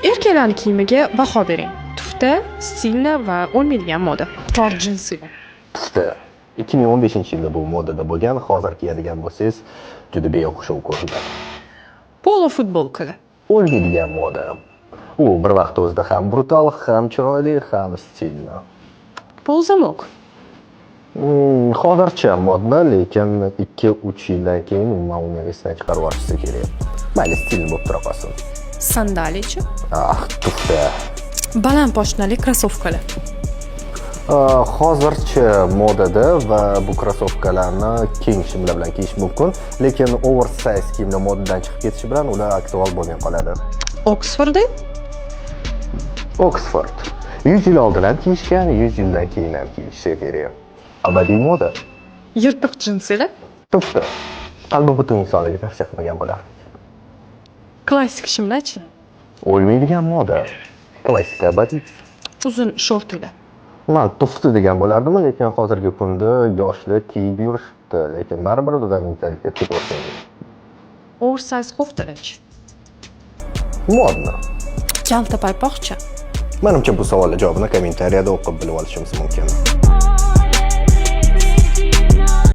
Erkaklar kiyimiga baho bering. Tufta, stilli va o'lmaydigan moda. Tor jinsi. Tufta. 2015-yilda bu modada bo'lgan, hozir kiyadigan bo'lsangiz, juda beo'xshov ko'rinadi. Polo futbolkalar. O'lmaydigan moda. U bir vaqt o'zida ham brutal, ham chiroyli, ham stilli. Polzamok. Hozircha modda, lekin 2-3 yildan keyin umuman uni esdan chiqarib yuborishsa kerak. Mayli, stil bo'lib tura qolsin. Sandaliyachi. Tufta. Baland poshnali krossovkalar. Hozircha modada va bu krossovkalarni keng shimlar bilan kiyish mumkin, lekin oversize kiyimlar modadan chiqib ketishi bilan ular aktual bo'lmay qoladi. Oxford. Oxford. 100 yil oldin kiyishgan, 100 yildan keyin ham kiyishi kerak. Abadiy moda. Yirtiq jinsilar. Tufta. Qalbi butun insonlarga tavsiya qilmagan bo'lar. Klassik shimlarchi. O'lmaydigan moda. Klassik abadiy. Uzun shortlar. Man tufta degan bo'lardim, lekin hozirgi kunda yoshlar kiyib yurishdi, lekin baribir o'zidan mentalitetga to'g'ri keladi. Oversize koftalarchi. Modni. Kalta paypoqcha. Menimcha bu savollar javobini kommentariyada o'qib bilib olishimiz mumkin.